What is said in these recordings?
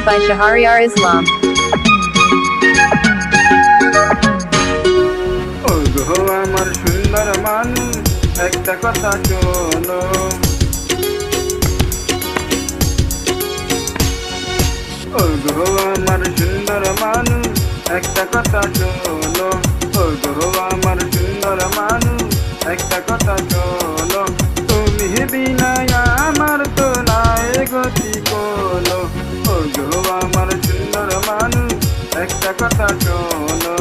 by Shahryar Islam. ওগো আমার সুন্দর মানুষ একটা কথা শোনো, ওগো আমার সুন্দর মানুষ একটা কথা শোনো, ওগো আমার সুন্দর মানুষ একটা কথা শোনো, তুমি বিনা আমার তো নাই গতি কোনো, ওগো আমার সুন্দর মানুষ একটা কথা শোনো।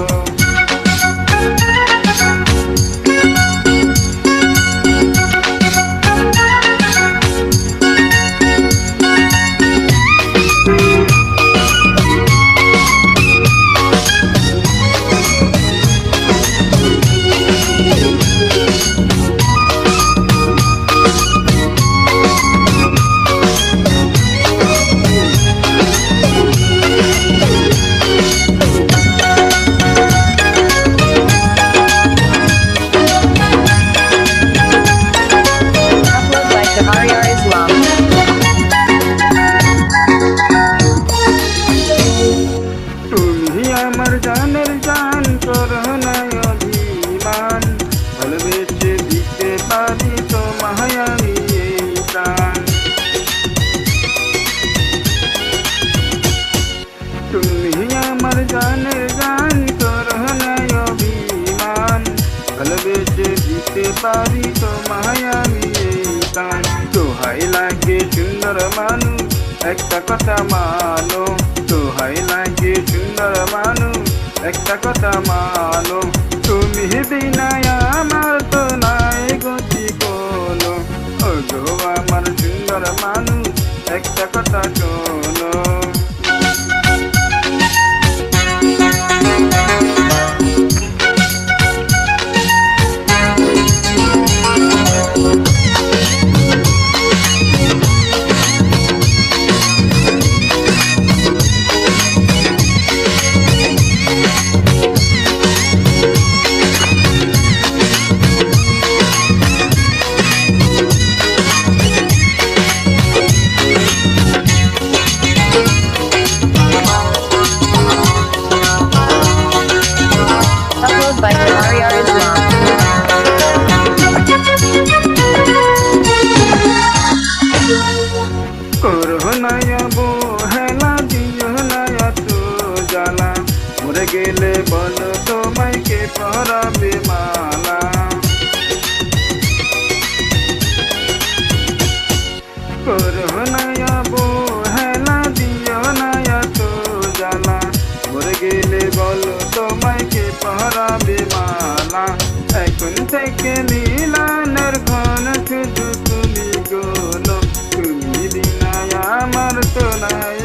Upload by Shahryar Islam. তুমি আমার জানের জান করো না অভিমান, ভালোবেসে দিতে পারি তোমায় আমি এই প্রাণ। তুমি আমার জানের জান করো না অভিমান, ভালোবেসে দিতে পারি তোমায় আমি এই প্রাণ। দোহাই লাগে সুন্দর মানুষ একটা কথা মানো, দোহাই লাগে সুন্দর মানুষ একটা কথা মানো, তুমি বিনা আমার তো নাই গতি কোনো, ওগো আমার সুন্দর মানুষ একটা কথা শোনো। Upload by Shahryar Islam. করো না হেলা দিও না তো জ্বালা, মরে গেলে বলো তোমায় কে পরাবে মালা। করো না হেলা দিও না তো জ্বালা, মরে গেলে বলো তোমায় কে পরাবে মালা। এখন থেকে মিলানের ঘন শুধু তুমি গোলো, তুমি বিনা আমার তো নাই